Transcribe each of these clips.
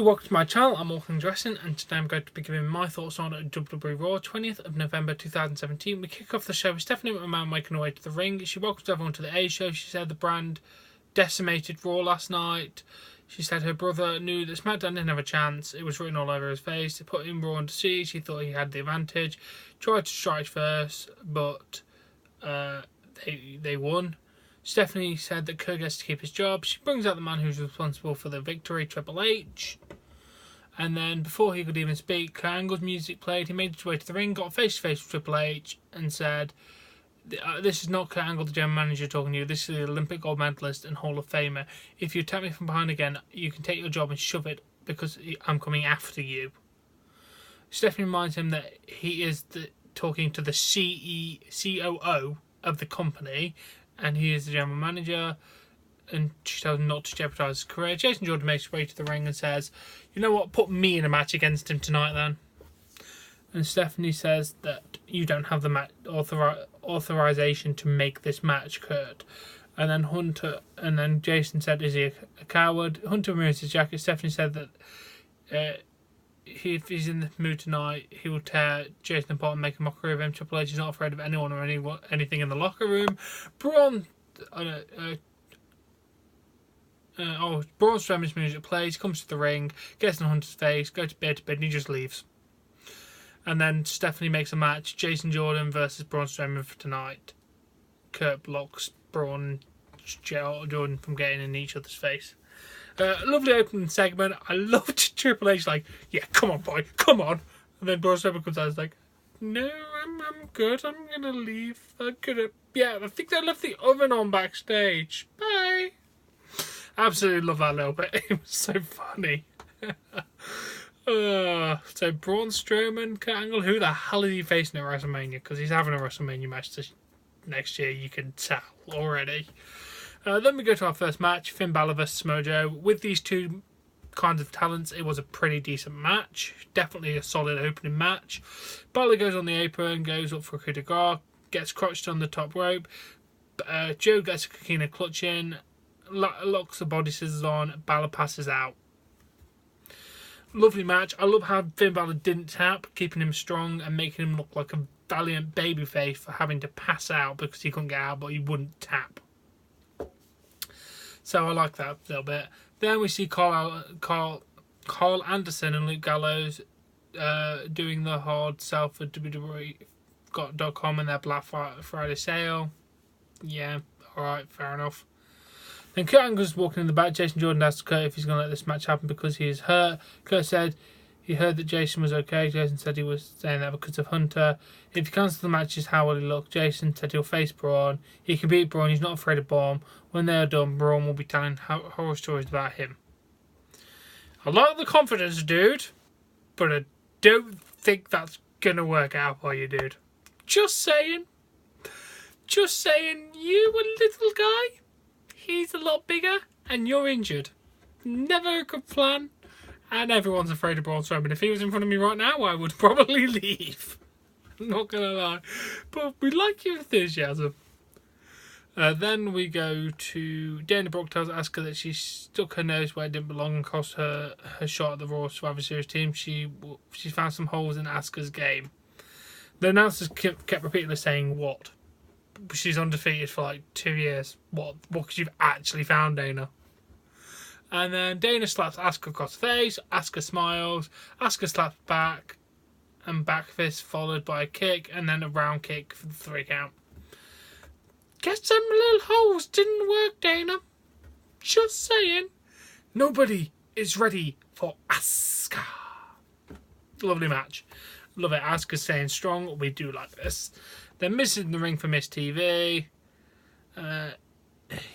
welcome to my channel. I'm All Things Wrestling, and today I'm going to be giving my thoughts on WWE Raw, 20th of November 2017. We kick off the show with Stephanie McMahon making her way to the ring. She welcomes everyone to the A show. She said the brand decimated Raw last night. She said her brother knew that SmackDown didn't have a chance. It was written all over his face. They put him Raw on to see. She thought he had the advantage. Tried to strike first, but they won. Stephanie said that Kurt gets to keep his job. She brings out the man who's responsible for the victory, Triple H. And then, before he could even speak, Kurt Angle's music played. He made his way to the ring, got face-to-face with Triple H, and said, "This is not Kurt Angle, the general manager, talking to you. This is the Olympic gold medalist and Hall of Famer. If you attack me from behind again, you can take your job and shove it, because I'm coming after you." Stephanie reminds him that he is talking to the COO of the company, and he is the general manager, and she tells him not to jeopardise his career. Jason Jordan makes his way to the ring and says, "You know what, put me in a match against him tonight then." And Stephanie says that you don't have the authorization to make this match, Kurt. And then Jason said, "Is he a coward?" Hunter removes his jacket. Stephanie said that if he's in the mood tonight, he will tear Jason apart and make a mockery of him. Triple H is not afraid of anyone or anything in the locker room. Braun Strowman's music plays, comes to the ring, gets in Hunter's face, goes to bed, and he just leaves. And then Stephanie makes a match, Jason Jordan versus Braun Strowman for tonight. Kurt blocks Braun Jordan from getting in each other's face. Lovely opening segment. I loved Triple H like, "Yeah, come on, boy, come on." And then Braun Strowman comes out and is like, "No, I'm good. I'm going to leave. I think they left the oven on backstage. Bye." Absolutely love that little bit. It was so funny. So Braun Strowman, Kurt Angle, who the hell is he facing at WrestleMania? Because he's having a WrestleMania match next year, you can tell already. Then we go to our first match, Finn Balor vs. Mojo. With these two kinds of talents, it was a pretty decent match. Definitely a solid opening match. Balor goes on the apron, goes up for a coup de grace, gets crotched on the top rope. Joe gets a Coquina clutch in, locks the body scissors on, Balor passes out. Lovely match. I love how Finn Balor didn't tap, keeping him strong and making him look like a valiant babyface for having to pass out because he couldn't get out, but he wouldn't tap. So I like that a little bit. Then we see Carl Anderson and Luke Gallows doing the hard sell for WWE.com and their Black Friday sale. Yeah, alright, fair enough. Then Kurt Angle's walking in the back. Jason Jordan asks Kurt if he's going to let this match happen because he is hurt. Kurt said he heard that Jason was okay. Jason said he was saying that because of Hunter. If he cancels the matches, how will he look? Jason said he'll face Braun. He can beat Braun. He's not afraid of Braun. When they are done, Braun will be telling horror stories about him. I like the confidence, dude, but I don't think that's going to work out for you, dude. Just saying. Just saying, you a little guy. He's a lot bigger, and you're injured. Never a good plan. And everyone's afraid of Braun Strowman. If he was in front of me right now, I would probably leave. I'm not going to lie. But we like your enthusiasm. Then we go to Dana Brooke tells Asuka that she stuck her nose where it didn't belong and cost her shot at the Raw Survivor Series team. She found some holes in Asuka's game. The announcers kept repeatedly saying, "What? She's undefeated for like 2 years. What could you've actually found, Dana?" And then Dana slaps Asuka across the face. Asuka smiles. Asuka slaps back. And back fist followed by a kick. And then a round kick for the 3 count. Guess them little holes didn't work, Dana. Just saying. Nobody is ready for Asuka. Lovely match. Love it. Asuka's staying strong. We do like this. Then Miz in the ring for Miz TV.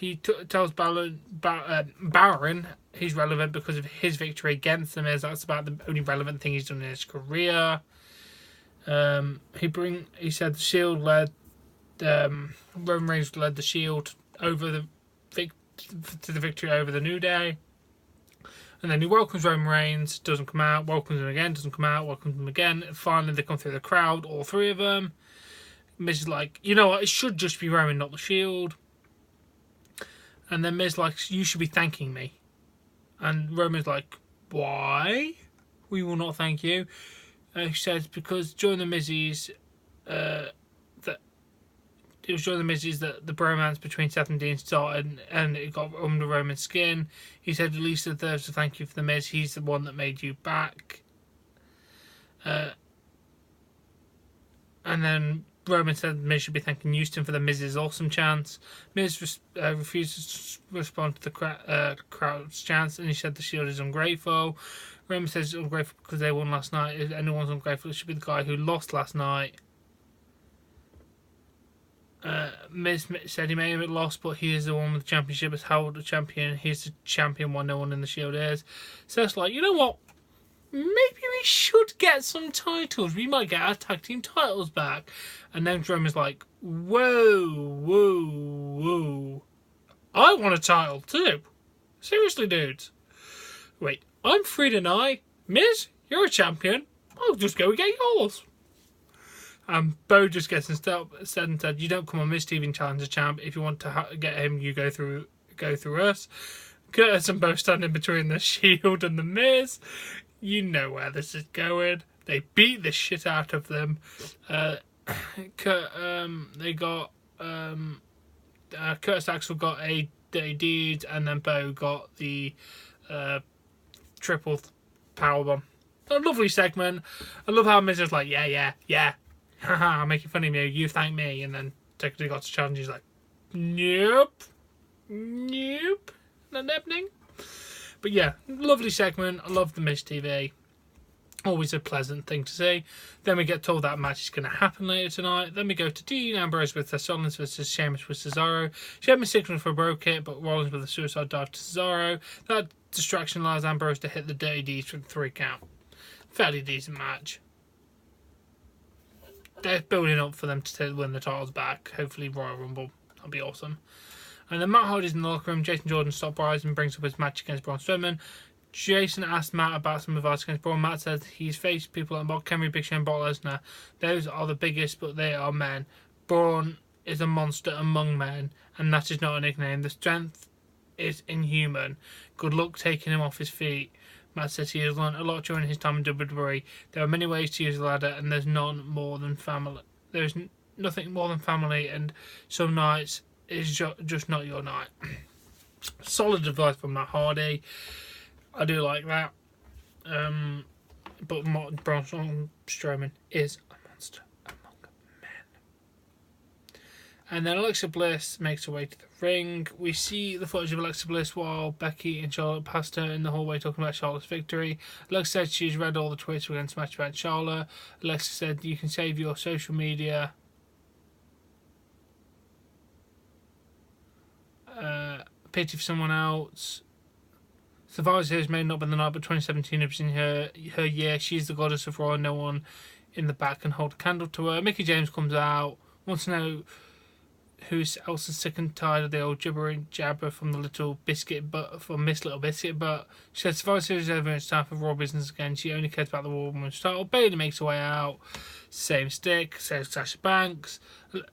He tells Baron he's relevant because of his victory against the Miz. That's about the only relevant thing he's done in his career. He said the Shield led Roman Reigns led the Shield over to the victory over the New Day. And then he welcomes Roman Reigns, doesn't come out, welcomes him again, doesn't come out, welcomes him again. And finally they come through the crowd, all 3 of them. Miz is like, "You know what, it should just be Roman, not the Shield." And then Miz like, "You should be thanking me." And Roman's like, Why? We will not thank you. She says because during the Mizzies, it was during the Mizzies that the bromance between Seth and Dean started, and it got under Roman's skin. He said, at least deserves to thank you for the Miz. He's the one that made you back. And then Roman said Miz should be thanking Houston for the Miz's awesome chance. Miz refuses to respond to the crowd's chance, and he said the Shield is ungrateful. Roman says it's ungrateful because they won last night. If anyone's ungrateful, it should be the guy who lost last night. Miz said he may have lost, but he is the one with the championship, has held the champion. He's the champion while no one in the Shield is. So it's like, you know what? Maybe we should get some titles. We might get our tag team titles back. And then Roman's like, whoa. I want a title too. Seriously, dudes. Wait, I'm free tonight. Miz, you're a champion. I'll just go and get yours. Bo just gets said and said, you don't come on Miz TV Challenger champ. If you want to get him, you go through us. Curtis and Bo standing between the Shield and the Miz. You know where this is going. They beat the shit out of them. They got Curtis Axel got a deed, and then Bo got the triple powerbomb. A lovely segment. I love how Miz is like, yeah. Haha, I'm making fun of you. You thank me, and then technically got to challenge. He's like, nope, not happening. But yeah, lovely segment. I love the Miz TV. Always a pleasant thing to see. Then we get told that match is going to happen later tonight. Then we go to Dean Ambrose with Seth Rollins versus Sheamus with Cesaro. Sheamus signaled for a bro kit, but Rollins with a suicide dive to Cesaro. That distraction allows Ambrose to hit the Dirty Deeds for the 3 count. Fairly decent match. They're building up for them to win the titles back. Hopefully Royal Rumble. That'll be awesome. And then Matt Hardy's in the locker room. Jason Jordan stops Bryce and brings up his match against Braun Strowman. Jason asked Matt about some advice against Braun. Matt said he's faced people like Mark Henry, Big Show, and Brock Lesnar. Those are the biggest, but they are men. Braun is a monster among men, and that is not a nickname. The strength is inhuman. Good luck taking him off his feet. Matt says he has learned a lot during his time in WWE. There are many ways to use a ladder, and there's none more than family. There's nothing more than family, and some nights is just not your night. Solid advice from Matt Hardy. I do like that. But Braun Strowman is a monster among men. And then Alexa Bliss makes her way to the ring. We see the footage of Alexa Bliss while Becky and Charlotte passed her in the hallway talking about Charlotte's victory. Alexa said she's read all the tweets against Smash about Charlotte. Alexa said you can save your social media pity for someone else. Survivor Series may not be the night, but 2017 has been her year. She's the goddess of Raw. No one in the back can hold a candle to her. Mickie James comes out, wants to know who else is sick and tired of the old gibbering jabber from the Little Biscuit Butt, from Miss Little Biscuit Butt. She says Survivor Series is over and it's time for Raw business again. She only cares about the Raw Women's title. Bayley makes her way out. Same stick, says Sasha Banks.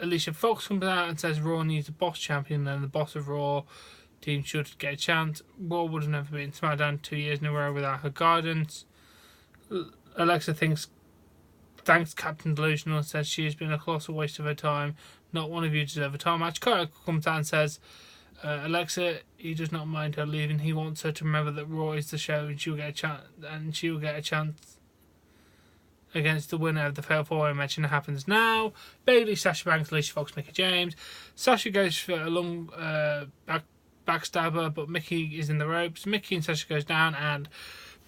Alicia Fox comes out and says Raw needs a boss champion, and the boss of Raw team should get a chance. Raw would have never been SmackDown 2 years in a row without her guidance. Alexa thanks Captain Delusional and says she has been a colossal waste of her time. Not one of you deserve a time match. Kyle comes out and says Alexa, he does not mind her leaving. He wants her to remember that Raw is the show, and she'll get a chance against the winner of the Fatal 4-Way match, and it happens now. Bayley, Sasha Banks, Alicia Fox, Mickie James. Sasha goes for a long backstabber, but Mickie is in the ropes. Mickie and Sasha goes down, and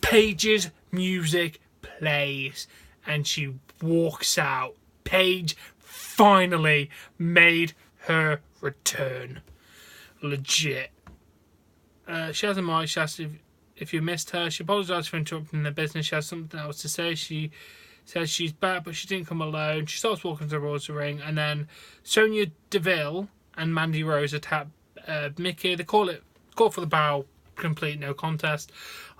Paige's music plays, and she walks out. Paige finally made her return. Legit. She has a mic. She asked if you missed her. She apologised for interrupting the business. She has something else to say. She says she's back, but she didn't come alone. She starts walking towards the ring, and then Sonya Deville and Mandy Rose attack Mickie. They call for the bow. Complete no contest.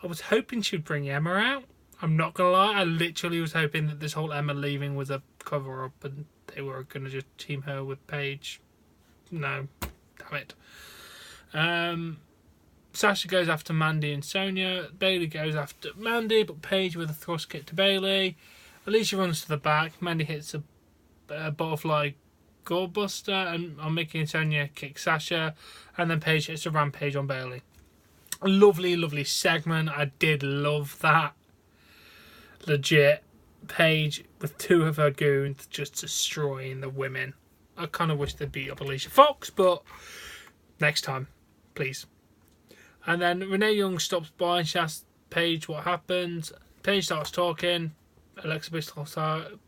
I was hoping she'd bring Emma out. I'm not gonna lie. I literally was hoping that this whole Emma leaving was a cover up, and they were gonna just team her with Paige. No, damn it. Sasha goes after Mandy and Sonya. Bayley goes after Mandy, but Paige with a thrust kick to Bayley. Alicia runs to the back. Mandy hits a butterfly gorebuster, and I'm making Sonya kick Sasha, and then Paige hits a rampage on Bayley. A lovely, lovely segment. I did love that. Legit. Paige with two of her goons just destroying the women. I kind of wish they'd beat up Alicia Fox, but next time, please. And then Renee Young stops by and she asks Paige what happened. Paige starts talking. Alexa Bliss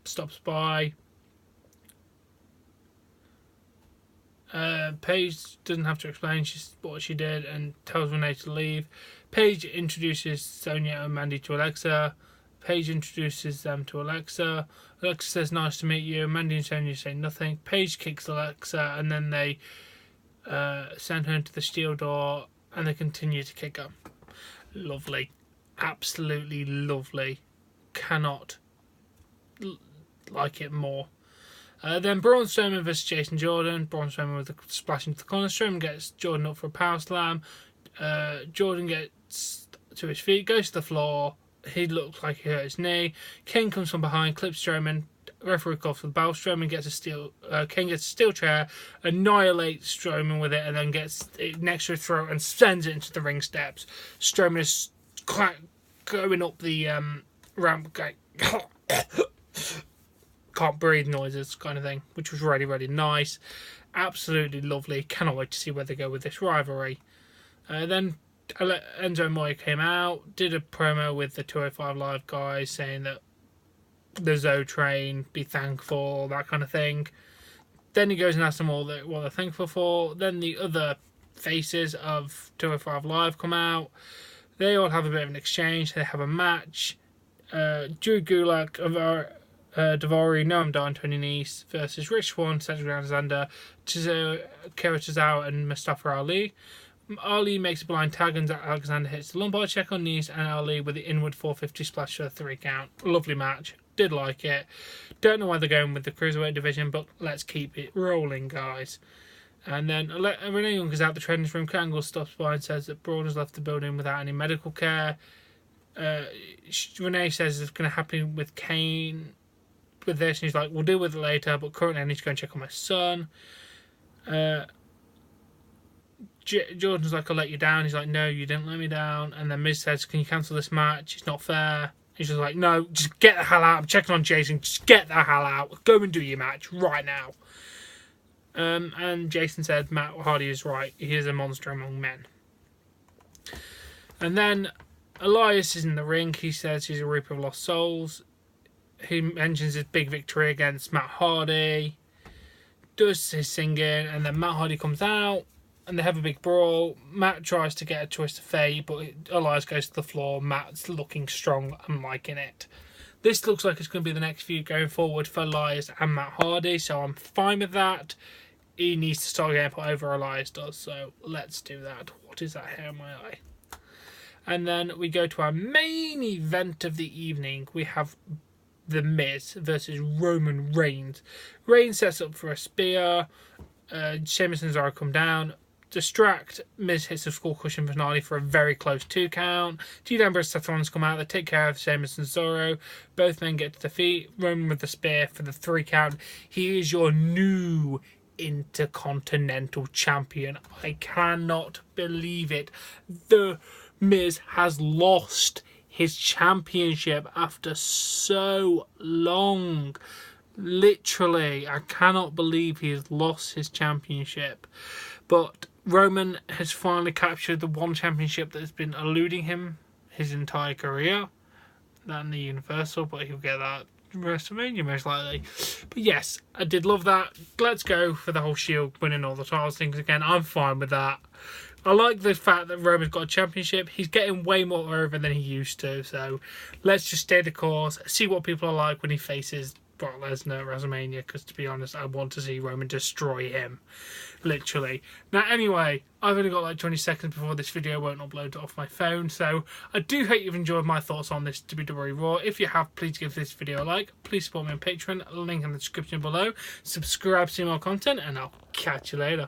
stops by. Paige doesn't have to explain what she did and tells Renee to leave. Paige introduces Sonya and Mandy to Alexa. Paige introduces them to Alexa. Alexa says, "Nice to meet you." Mandy and Sonya say nothing. Paige kicks Alexa, and then they send her into the steel door, and they continue to kick her. Lovely. Absolutely lovely. Cannot like it more. Then Braun Strowman versus Jason Jordan. Braun Strowman with a splash into the corner. Strowman gets Jordan up for a power slam. Jordan gets to his feet, goes to the floor. He looks like he hurt his knee. Kane comes from behind, clips Strowman. Referee calls for the bell. Strowman gets Kane gets a steel chair, annihilates Strowman with it, and then gets it next to his throat and sends it into the ring steps. Strowman is going up the ramp, going can't breathe noises kind of thing, which was really, really nice. Absolutely lovely. Cannot wait to see where they go with this rivalry. Then Enzo Moya came out, did a promo with the 205 Live guys saying that the Zoe train, be thankful, that kind of thing. Then he goes and asks them all what they're thankful for. Then the other faces of 205 Live come out. They all have a bit of an exchange. They have a match. Drew Gulak, Daivari, Noam Dar and Tony Nese versus Rich Swann, Cedric Alexander, Kira Tozawa and Mustafa Ali. Ali makes a blind tag and Alexander hits the lumbar check on Nese and Ali with the inward 450 splash for a 3 count. Lovely match. Did like it. Don't know why they're going with the Cruiserweight division, but let's keep it rolling, guys. And then Renee Young is out the training room. Kurt Angle stops by and says that Braun has left the building without any medical care. Renee says it's going to happen with Kane with this, and he's like, we'll deal with it later, but currently I need to go and check on my son. Jordan's like, I'll let you down. He's like, no, you didn't let me down. And then Miz says, can you cancel this match? It's not fair. He's just like, no, just get the hell out. I'm checking on Jason. Just get the hell out. Go and do your match right now. And Jason said, Matt Hardy is right. He is a monster among men. And then Elias is in the ring. He says he's a Reaper of Lost Souls. He mentions his big victory against Matt Hardy. Does his singing. And then Matt Hardy comes out. And they have a big brawl. Matt tries to get a twist of fate, but Elias goes to the floor. Matt's looking strong. I'm liking it. This looks like it's going to be the next feud going forward for Elias and Matt Hardy, so I'm fine with that. He needs to start getting put over, Elias does, so let's do that. What is that hair in my eye? And then we go to our main event of the evening. We have The Miz versus Roman Reigns. Reigns sets up for a spear. Sheamus and Cesaro come down. Distract. Miz hits a skull cushion finale for a very close 2 count. Dean Ambrose and Seth Rollins come out. They take care of Sheamus and Cesaro. Both men get to defeat. Roman with the spear for the 3 count. He is your new Intercontinental Champion. I cannot believe it. The Miz has lost his championship after so long. Literally, I cannot believe he has lost his championship. But Roman has finally captured the one championship that has been eluding him his entire career. That and the Universal, but he'll get that WrestleMania most likely. But yes, I did love that. Let's go for the whole Shield winning all the titles things again. I'm fine with that. I like the fact that Roman's got a championship. He's getting way more over than he used to. So let's just stay the course. See what people are like when he faces Brock Lesnar at WrestleMania. Because to be honest, I want to see Roman destroy him. Literally. Now anyway, I've only got like 20 seconds before this video won't upload off my phone. So I do hope you've enjoyed my thoughts on this WWE Raw. If you have, please give this video a like. Please support me on Patreon. Link in the description below. Subscribe to see more content. And I'll catch you later.